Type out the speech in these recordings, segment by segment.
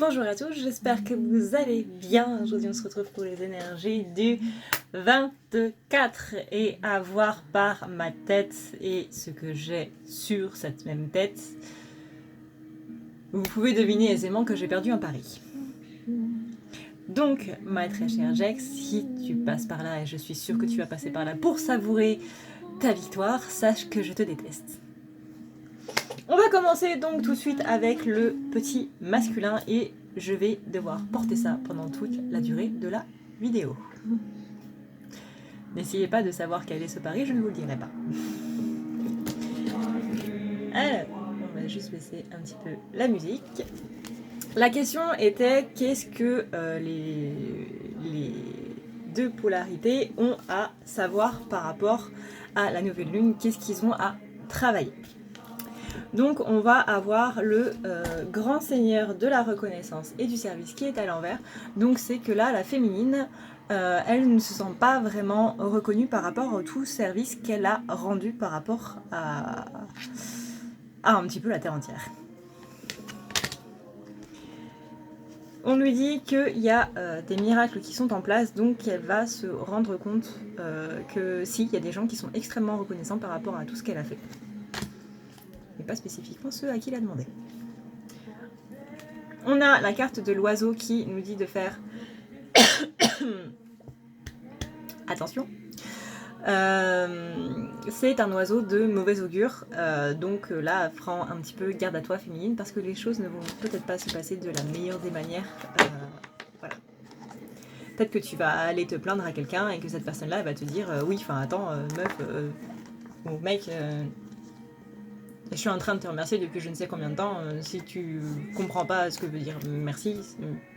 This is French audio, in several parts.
Bonjour à tous, j'espère que vous allez bien. Aujourd'hui on se retrouve pour les énergies du 24 et à voir par ma tête et ce que j'ai sur cette même tête, vous pouvez deviner aisément que j'ai perdu un pari. Donc ma très chère Jex, si tu passes par là, et je suis sûre que tu vas passer par là pour savourer ta victoire, sache que je te déteste. On va commencer donc tout de suite avec le petit masculin et je vais devoir porter ça pendant toute la durée de la vidéo. N'essayez pas de savoir quel est ce pari, je ne vous le dirai pas. Alors, on va juste baisser un petit peu la musique. La question était qu'est-ce que les deux polarités ont à savoir par rapport à la nouvelle lune, qu'est-ce qu'ils ont à travailler. Donc on va avoir le grand seigneur de la reconnaissance et du service qui est à l'envers. Donc c'est que là, la féminine, elle ne se sent pas vraiment reconnue par rapport au tout service qu'elle a rendu par rapport à un petit peu la terre entière. On lui dit qu'il y a des miracles qui sont en place, donc elle va se rendre compte que si, il y a des gens qui sont extrêmement reconnaissants par rapport à tout ce qu'elle a fait. Mais pas spécifiquement ceux à qui il a demandé. On a la carte de l'oiseau qui nous dit de faire attention. C'est un oiseau de mauvais augure, donc là, prends un petit peu garde à toi féminine parce que les choses ne vont peut-être pas se passer de la meilleure des manières. Voilà. Peut-être que tu vas aller te plaindre à quelqu'un et que cette personne-là va te dire oui, enfin attends, meuf, ou mec. Je suis en train de te remercier depuis je ne sais combien de temps. Si tu comprends pas ce que veut dire merci,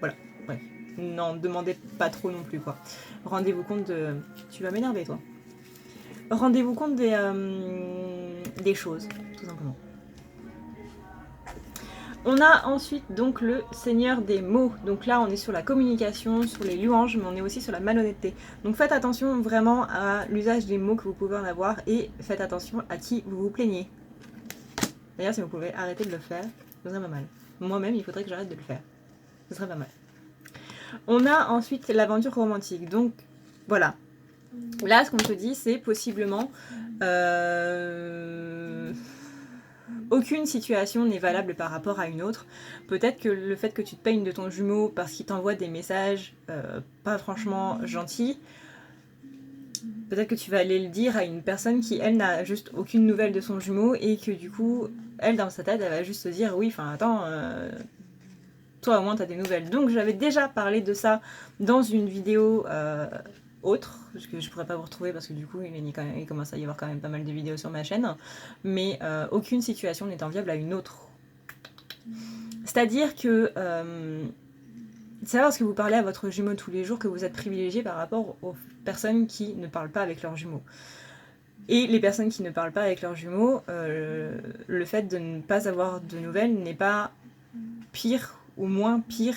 voilà, bref. N'en demandez pas trop non plus, quoi. Rendez-vous compte de... Tu vas m'énerver, toi. Rendez-vous compte des choses, tout simplement. On a ensuite donc le seigneur des mots. Donc là, on est sur la communication, sur les louanges, mais on est aussi sur la malhonnêteté. Donc faites attention vraiment à l'usage des mots que vous pouvez en avoir et faites attention à qui vous vous plaignez. D'ailleurs, si vous pouvez arrêter de le faire, ce serait pas mal. Moi-même, il faudrait que j'arrête de le faire. Ce serait pas mal. On a ensuite l'aventure romantique. Donc, voilà. Là, ce qu'on te dit, c'est possiblement... aucune situation n'est valable par rapport à une autre. Peut-être que le fait que tu te peignes de ton jumeau parce qu'il t'envoie des messages pas franchement gentils, peut-être que tu vas aller le dire à une personne qui, elle, n'a juste aucune nouvelle de son jumeau et que du coup, elle, dans sa tête, elle va juste se dire oui, enfin, attends, toi, au moins, t'as des nouvelles. Donc, j'avais déjà parlé de ça dans une vidéo autre, parce que je pourrais pas vous retrouver parce que du coup, il commence à y avoir quand même pas mal de vidéos sur ma chaîne, mais aucune situation n'est enviable à une autre. C'est-à-dire que c'est pas parce que vous parlez à votre jumeau tous les jours que vous êtes privilégié par rapport aux personnes qui ne parlent pas avec leurs jumeaux. Et les personnes qui ne parlent pas avec leurs jumeaux, le fait de ne pas avoir de nouvelles n'est pas pire ou moins pire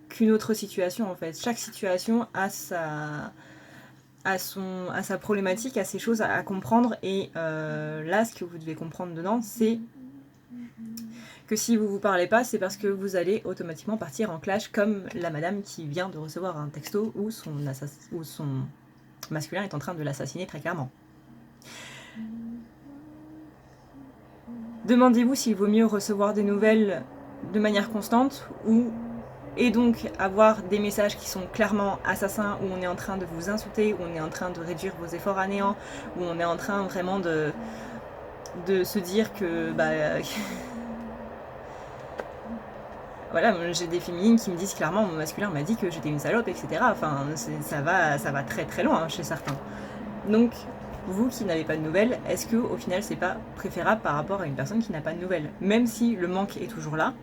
qu'une autre situation en fait. Chaque situation a sa problématique, a ses choses à comprendre et là ce que vous devez comprendre dedans c'est que si vous vous parlez pas, c'est parce que vous allez automatiquement partir en clash comme la madame qui vient de recevoir un texto où son masculin est en train de l'assassiner très clairement. Demandez-vous s'il vaut mieux recevoir des nouvelles de manière constante et donc avoir des messages qui sont clairement assassins, où on est en train de vous insulter, où on est en train de réduire vos efforts à néant, où on est en train vraiment de se dire que voilà, j'ai des féminines qui me disent clairement mon masculin m'a dit que j'étais une salope, etc. Enfin, ça va très très loin chez certains. Donc, vous qui n'avez pas de nouvelles, est-ce que au final c'est pas préférable par rapport à une personne qui n'a pas de nouvelles? Même si le manque est toujours là.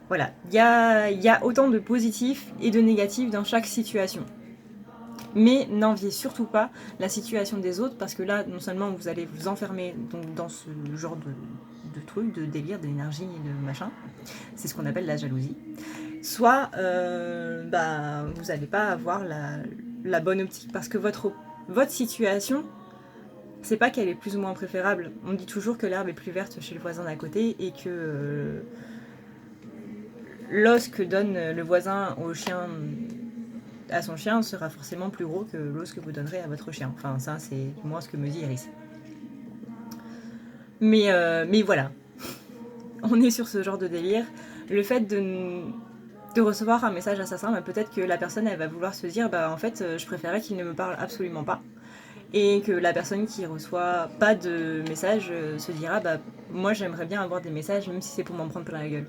Voilà, il y a autant de positifs et de négatifs dans chaque situation. Mais n'enviez surtout pas la situation des autres parce que là, non seulement vous allez vous enfermer donc, dans ce genre de truc, de délire, d'énergie, de machin, c'est ce qu'on appelle la jalousie, soit vous n'allez pas avoir la bonne optique parce que votre situation, c'est pas qu'elle est plus ou moins préférable. On dit toujours que l'herbe est plus verte chez le voisin d'à côté et que l'os que donne le voisin au chien, à son chien, sera forcément plus gros que l'os que vous donnerez à votre chien. Enfin, ça, c'est moi ce que me dit Iris. Mais voilà, on est sur ce genre de délire. Le fait de recevoir un message assassin, bah, peut-être que la personne, elle va vouloir se dire, bah en fait, je préférais qu'il ne me parle absolument pas. Et que la personne qui reçoit pas de message se dira, bah moi j'aimerais bien avoir des messages, même si c'est pour m'en prendre plein la gueule.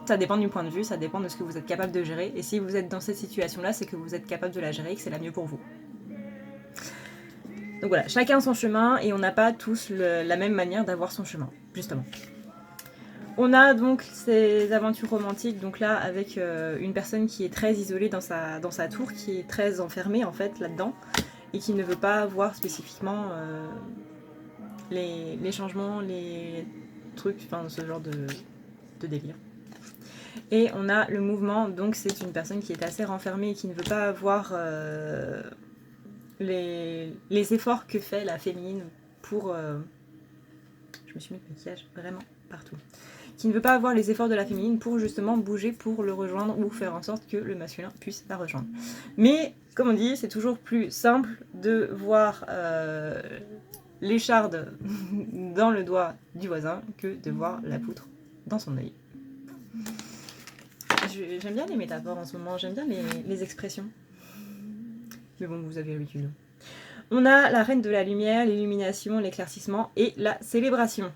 Ça dépend du point de vue, ça dépend de ce que vous êtes capable de gérer. Et si vous êtes dans cette situation-là, c'est que vous êtes capable de la gérer et que c'est la mieux pour vous. Donc voilà, chacun son chemin et on n'a pas tous la même manière d'avoir son chemin, justement. On a donc ces aventures romantiques, donc là avec une personne qui est très isolée dans sa tour, qui est très enfermée en fait là-dedans, et qui ne veut pas voir spécifiquement les changements, les trucs, enfin ce genre de délire. Et on a le mouvement, donc c'est une personne qui est assez renfermée et qui ne veut pas voir les efforts que fait la féminine pour... je me suis mis le maquillage vraiment partout. Qui ne veut pas avoir les efforts de la féminine pour justement bouger, pour le rejoindre ou faire en sorte que le masculin puisse la rejoindre. Mais, comme on dit, c'est toujours plus simple de voir l'écharde dans le doigt du voisin que de voir la poutre dans son œil. J'aime bien les métaphores en ce moment, j'aime bien les expressions. Mais bon, vous avez l'habitude. On a la reine de la lumière, l'illumination, l'éclaircissement et la célébration.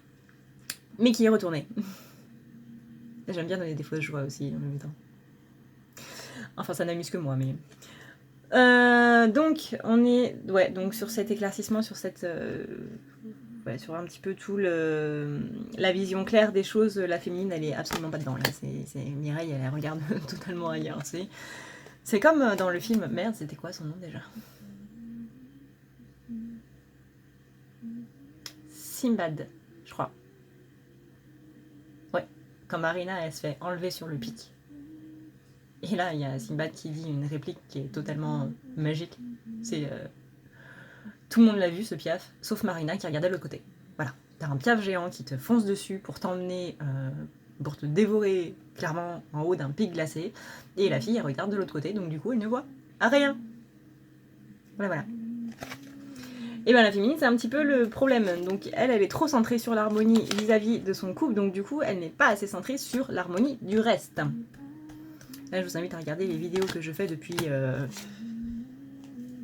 Mais qui est retournée. J'aime bien donner des fausses joies aussi en même temps. Enfin, ça n'amuse que moi, mais... donc, on est donc sur cet éclaircissement, sur cette... sur un petit peu tout la vision claire des choses, la féminine, elle est absolument pas dedans. Là, c'est Mireille, elle regarde totalement ailleurs. C'est comme dans le film... Merde, c'était quoi son nom déjà? Simbad, je crois. Ouais, quand Marina, elle se fait enlever sur le pic. Et là, il y a Simbad qui dit une réplique qui est totalement magique. C'est... tout le monde l'a vu, ce piaf, sauf Marina qui regardait de l'autre côté. Voilà, t'as un piaf géant qui te fonce dessus pour t'emmener, pour te dévorer clairement en haut d'un pic glacé. Et la fille, elle regarde de l'autre côté, donc du coup, elle ne voit rien. Voilà. Et bien la féminine, c'est un petit peu le problème. Donc elle est trop centrée sur l'harmonie vis-à-vis de son couple, donc du coup, elle n'est pas assez centrée sur l'harmonie du reste. Là, je vous invite à regarder les vidéos que je fais depuis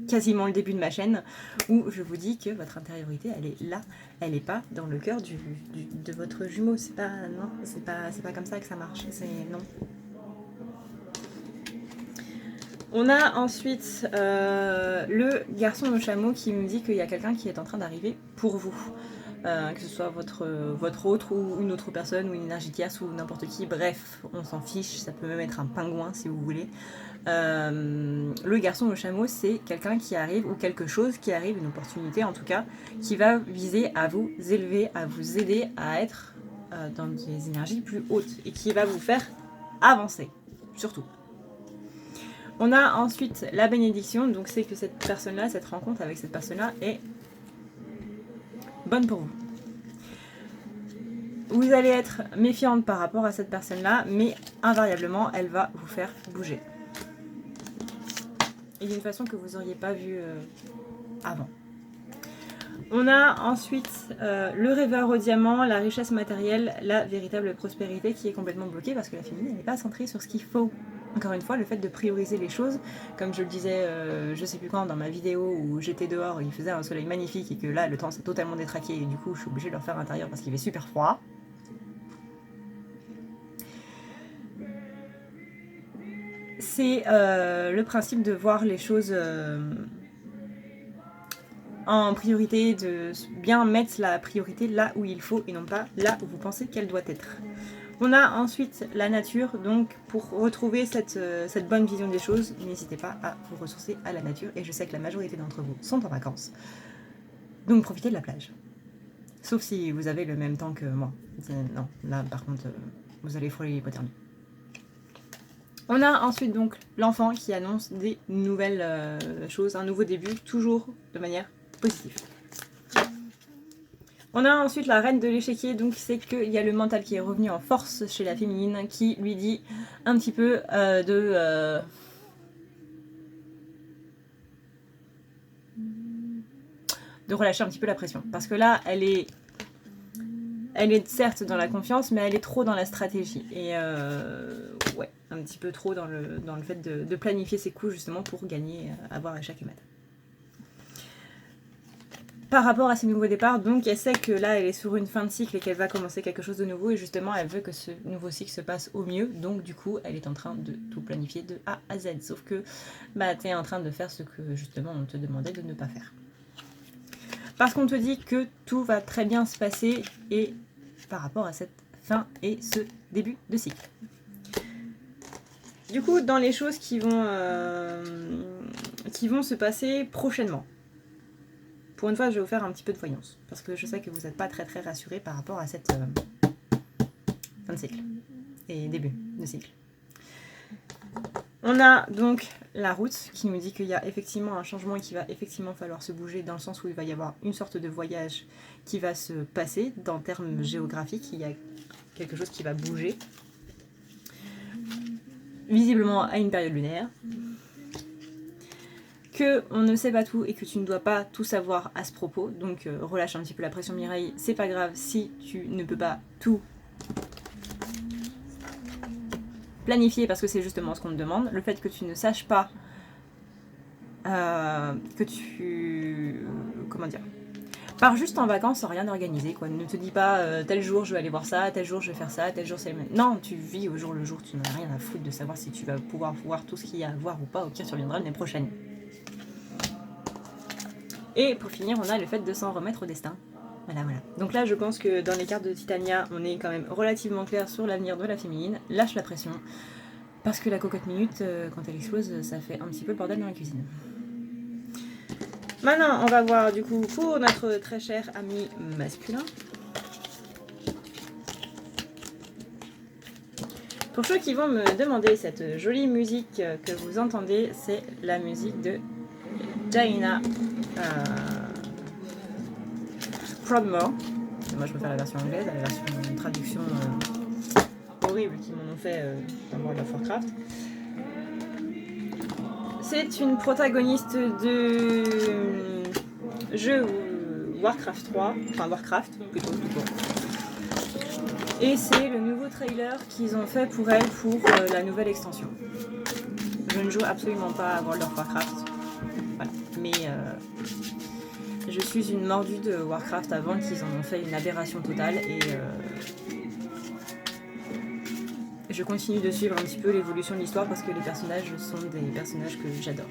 quasiment le début de ma chaîne, où je vous dis que votre intériorité, elle est là, elle n'est pas dans le cœur de votre jumeau. C'est pas, non, c'est pas comme ça que ça marche. C'est non. On a ensuite le garçon au chameau qui me dit qu'il y a quelqu'un qui est en train d'arriver pour vous. Que ce soit votre autre ou une autre personne ou une énergie tierce ou n'importe qui, bref, on s'en fiche, ça peut même être un pingouin si vous voulez. Le garçon au chameau, c'est quelqu'un qui arrive ou quelque chose qui arrive, une opportunité en tout cas, qui va viser à vous élever, à vous aider à être dans des énergies plus hautes et qui va vous faire avancer, surtout. On a ensuite la bénédiction, donc c'est que cette personne-là, cette rencontre avec cette personne-là est bonne pour vous. Vous allez être méfiante par rapport à cette personne-là, mais invariablement, elle va vous faire bouger. Et d'une façon que vous n'auriez pas vue avant. On a ensuite le rêveur au diamant, la richesse matérielle, la véritable prospérité qui est complètement bloquée parce que la féminine n'est pas centrée sur ce qu'il faut. Encore une fois, le fait de prioriser les choses, comme je le disais, je sais plus quand, dans ma vidéo où j'étais dehors, il faisait un soleil magnifique et que là, le temps s'est totalement détraqué et du coup, je suis obligée de le refaire à l'intérieur parce qu'il fait super froid. C'est le principe de voir les choses en priorité, de bien mettre la priorité là où il faut et non pas là où vous pensez qu'elle doit être. On a ensuite la nature, donc pour retrouver cette bonne vision des choses, n'hésitez pas à vous ressourcer à la nature, et je sais que la majorité d'entre vous sont en vacances, donc profitez de la plage. Sauf si vous avez le même temps que moi. Non, là par contre, vous allez frôler l'hypothermie. On a ensuite donc l'enfant qui annonce des nouvelles choses, un nouveau début, toujours de manière positive. On a ensuite la reine de l'échiquier, donc c'est qu'il y a le mental qui est revenu en force chez la féminine, qui lui dit un petit peu de relâcher un petit peu la pression. Parce que là, elle est certes dans la confiance, mais elle est trop dans la stratégie. Et ouais, un petit peu trop dans le fait de planifier ses coups justement pour gagner, avoir échec et mat. Par rapport à ses nouveaux départs, donc elle sait que là elle est sur une fin de cycle et qu'elle va commencer quelque chose de nouveau et justement elle veut que ce nouveau cycle se passe au mieux, donc du coup elle est en train de tout planifier de A à Z, sauf que bah, tu es en train de faire ce que justement on te demandait de ne pas faire. Parce qu'on te dit que tout va très bien se passer et par rapport à cette fin et ce début de cycle. Du coup, dans les choses qui vont se passer prochainement, pour une fois, je vais vous faire un petit peu de voyance, parce que je sais que vous n'êtes pas très très rassurés par rapport à cette fin de cycle et début de cycle. On a donc la route qui nous dit qu'il y a effectivement un changement et qu'il va effectivement falloir se bouger dans le sens où il va y avoir une sorte de voyage qui va se passer dans termes géographiques, il y a quelque chose qui va bouger, visiblement à une période lunaire. Que on ne sait pas tout et que tu ne dois pas tout savoir à ce propos, donc relâche un petit peu la pression Mireille, c'est pas grave si tu ne peux pas tout planifier parce que c'est justement ce qu'on te demande, le fait que tu ne saches pas que tu... comment dire, pars juste en vacances sans rien organiser, quoi. Ne te dis pas tel jour je vais aller voir ça, tel jour je vais faire ça, tel jour c'est le même. Non, tu vis au jour le jour, tu n'as rien à foutre de savoir si tu vas pouvoir voir tout ce qu'il y a à voir ou pas, au pire tu reviendras l'année prochaine. Et pour finir, on a le fait de s'en remettre au destin. Voilà, voilà. Donc là, je pense que dans les cartes de Titania, on est quand même relativement clair sur l'avenir de la féminine. Lâche la pression. Parce que la cocotte minute, quand elle explose, ça fait un petit peu le bordel dans la cuisine. Maintenant, on va voir du coup pour notre très cher ami masculin. Pour ceux qui vont me demander cette jolie musique que vous entendez, c'est la musique de Jaina Prodmore. Moi je préfère la version anglaise, la version traduction horrible qu'ils m'en ont fait dans World of Warcraft. C'est une protagoniste de jeu Warcraft 3, enfin Warcraft plutôt. Et c'est le nouveau trailer qu'ils ont fait pour elle pour la nouvelle extension. Je ne joue absolument pas à World of Warcraft, voilà. Mais je suis une mordue de Warcraft avant qu'ils en ont fait une aberration totale et je continue de suivre un petit peu l'évolution de l'histoire parce que les personnages sont des personnages que j'adore.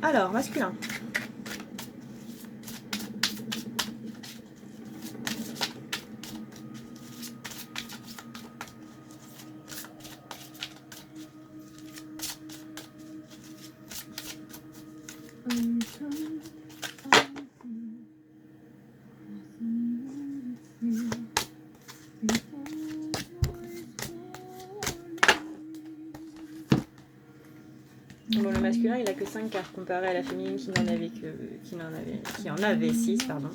Alors, masculin. Bon, le masculin, il a que 5 cartes comparé à la féminine qui en avait 6, pardon.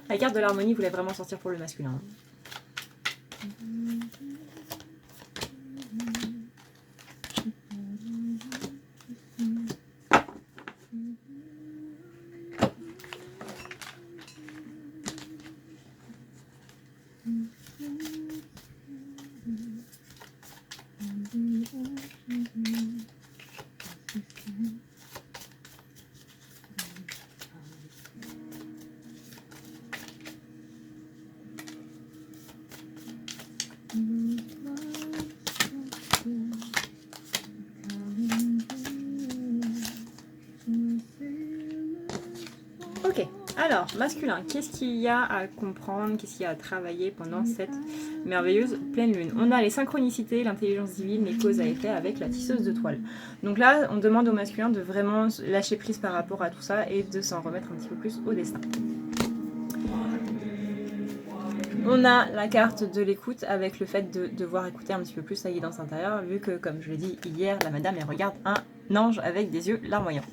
La carte de l'harmonie voulait vraiment sortir pour le masculin. Ok, alors, masculin, qu'est-ce qu'il y a à comprendre, qu'est-ce qu'il y a à travailler pendant cette merveilleuse pleine lune? On a les synchronicités, l'intelligence divine, les causes à effet avec la tisseuse de toile. Donc là, on demande au masculin de vraiment lâcher prise par rapport à tout ça et de s'en remettre un petit peu plus au destin. On a la carte de l'écoute avec le fait de devoir écouter un petit peu plus sa guidance intérieure, vu que, comme je l'ai dit hier, la madame, elle regarde un ange avec des yeux larmoyants.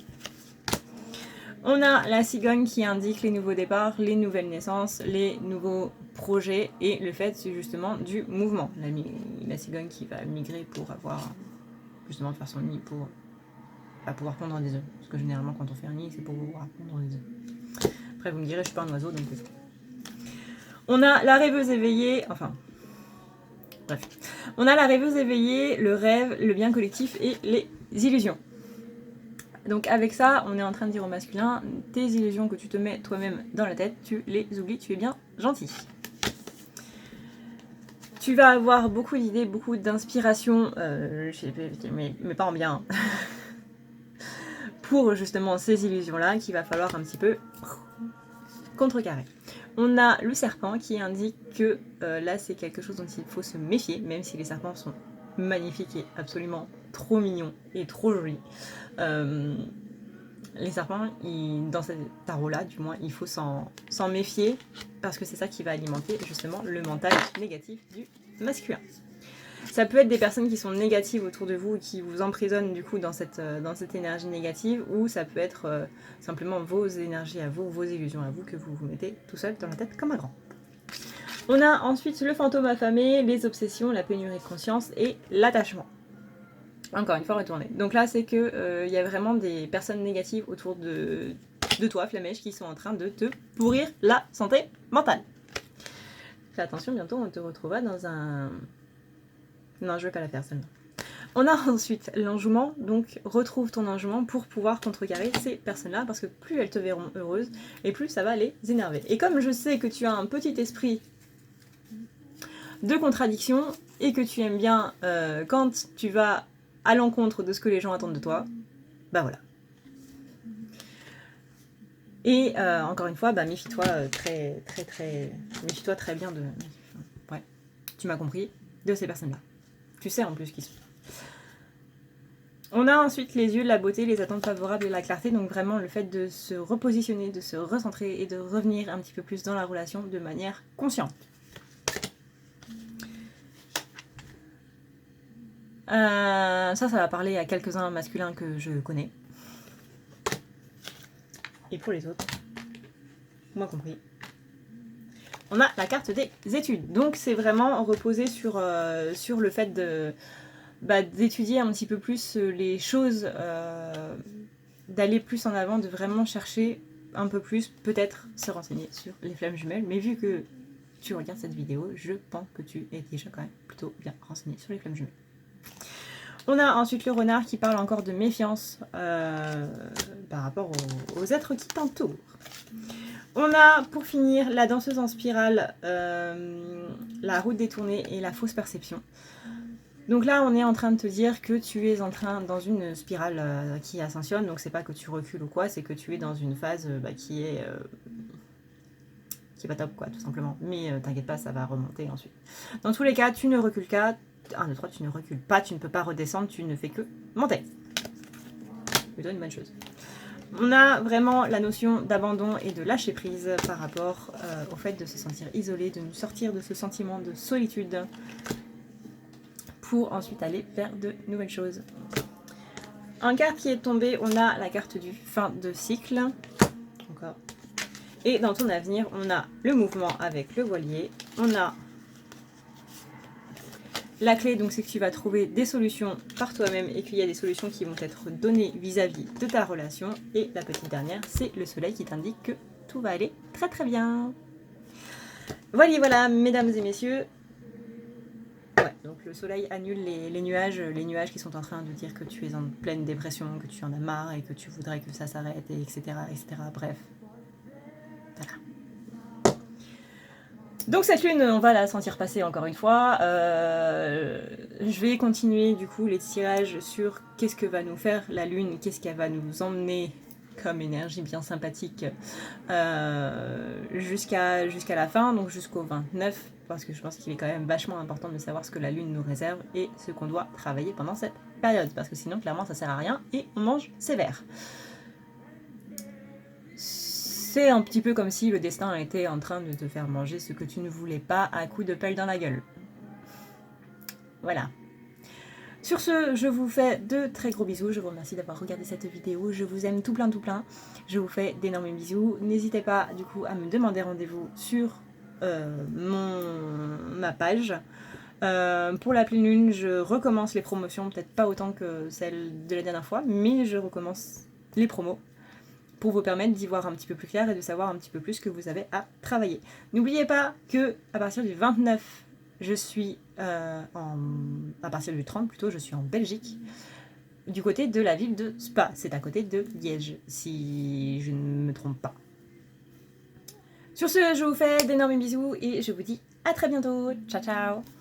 On a la cigogne qui indique les nouveaux départs, les nouvelles naissances, les nouveaux projets et le fait justement du mouvement. La cigogne qui va migrer pour avoir justement faire son nid pour pouvoir pondre des œufs. Parce que généralement quand on fait un nid c'est pour pouvoir pondre des œufs. Après vous me direz je suis pas un oiseau donc on a la rêveuse éveillée, enfin bref. On a la rêveuse éveillée, le rêve, le bien collectif et les illusions. Donc avec ça, on est en train de dire au masculin, tes illusions que tu te mets toi-même dans la tête, tu les oublies, tu es bien gentil. Tu vas avoir beaucoup d'idées, beaucoup d'inspiration, mais pas en bien, pour justement ces illusions-là qu'il va falloir un petit peu contrecarrer. On a le serpent qui indique que là c'est quelque chose dont il faut se méfier, même si les serpents sont magnifiques et absolument trop mignons et trop jolis. Les serpents, dans ce tarot-là, du moins, il faut s'en méfier parce que c'est ça qui va alimenter justement le mental négatif du masculin. Ça peut être des personnes qui sont négatives autour de vous et qui vous emprisonnent du coup dans cette énergie négative, ou ça peut être simplement vos énergies à vous, vos illusions à vous que vous vous mettez tout seul dans la tête comme un grand. On a ensuite le fantôme affamé, les obsessions, la pénurie de conscience et l'attachement. Encore une fois retourné. Donc là c'est que y a vraiment des personnes négatives autour de toi, Flamèche, qui sont en train de te pourrir la santé mentale. Fais attention, bientôt on te retrouvera dans un... Non, je vais pas la faire celle-là. On a ensuite l'enjouement, donc retrouve ton enjouement pour pouvoir contrecarrer ces personnes-là, parce que plus elles te verront heureuse, et plus ça va les énerver. Et comme je sais que tu as un petit esprit de contradiction, et que tu aimes bien quand tu vas à l'encontre de ce que les gens attendent de toi, bah voilà. Et encore une fois, méfie-toi méfie-toi très bien de... Ouais, tu m'as compris, de ces personnes-là. Tu sais en plus qui sont. On a ensuite les yeux, la beauté, les attentes favorables et la clarté, donc vraiment le fait de se repositionner, de se recentrer et de revenir un petit peu plus dans la relation de manière consciente. Ça va parler à quelques-uns masculins que je connais. Et pour les autres, moi compris. On a la carte des études. Donc c'est vraiment reposer sur le fait d'étudier un petit peu plus les choses, d'aller plus en avant, de vraiment chercher un peu plus, peut-être se renseigner sur les flammes jumelles. Mais vu que tu regardes cette vidéo, je pense que tu es déjà quand même plutôt bien renseigné sur les flammes jumelles. On a ensuite le renard qui parle encore de méfiance par rapport aux êtres qui t'entourent. On a pour finir la danseuse en spirale, la route détournée et la fausse perception. Donc là on est en train de te dire que tu es dans une spirale qui ascensionne, donc c'est pas que tu recules ou quoi, c'est que tu es dans une phase qui est pas top quoi, tout simplement. Mais t'inquiète pas, ça va remonter ensuite. Dans tous les cas, tu ne recules pas. 1, 2, 3, tu ne recules pas, tu ne peux pas redescendre, tu ne fais que monter. Plutôt une bonne chose. On a vraiment la notion d'abandon et de lâcher prise par rapport au fait de se sentir isolé, de nous sortir de ce sentiment de solitude pour ensuite aller vers de nouvelles choses. En carte qui est tombée, on a la carte du fin de cycle. Encore. Et dans ton avenir, on a le mouvement avec le voilier. On a la clé, donc c'est que tu vas trouver des solutions par toi-même et qu'il y a des solutions qui vont être données vis-à-vis de ta relation. Et la petite dernière, c'est le soleil qui t'indique que tout va aller très très bien. Voilà, mesdames et messieurs. Ouais, donc le soleil annule les nuages qui sont en train de dire que tu es en pleine dépression, que tu en as marre et que tu voudrais que ça s'arrête, etc., etc. Bref. Voilà. Donc cette lune, on va la sentir passer encore une fois. Je vais continuer du coup les tirages sur qu'est-ce que va nous faire la lune, qu'est-ce qu'elle va nous emmener comme énergie bien sympathique jusqu'à la fin, donc jusqu'au 29, parce que je pense qu'il est quand même vachement important de savoir ce que la lune nous réserve et ce qu'on doit travailler pendant cette période, parce que sinon clairement ça sert à rien et on mange sévère. C'est un petit peu comme si le destin était en train de te faire manger ce que tu ne voulais pas à coups de pelle dans la gueule. Voilà. Sur ce, je vous fais de très gros bisous, je vous remercie d'avoir regardé cette vidéo, je vous aime tout plein, je vous fais d'énormes bisous, n'hésitez pas du coup à me demander rendez-vous sur ma page. Pour la pleine lune, je recommence les promotions, peut-être pas autant que celle de la dernière fois, mais je recommence les promos pour vous permettre d'y voir un petit peu plus clair et de savoir un petit peu plus ce que vous avez à travailler. N'oubliez pas que à partir du 29, je suis à partir du 30 plutôt, je suis en Belgique, du côté de la ville de Spa, c'est à côté de Liège, si je ne me trompe pas. Sur ce, je vous fais d'énormes bisous et je vous dis à très bientôt. Ciao ciao.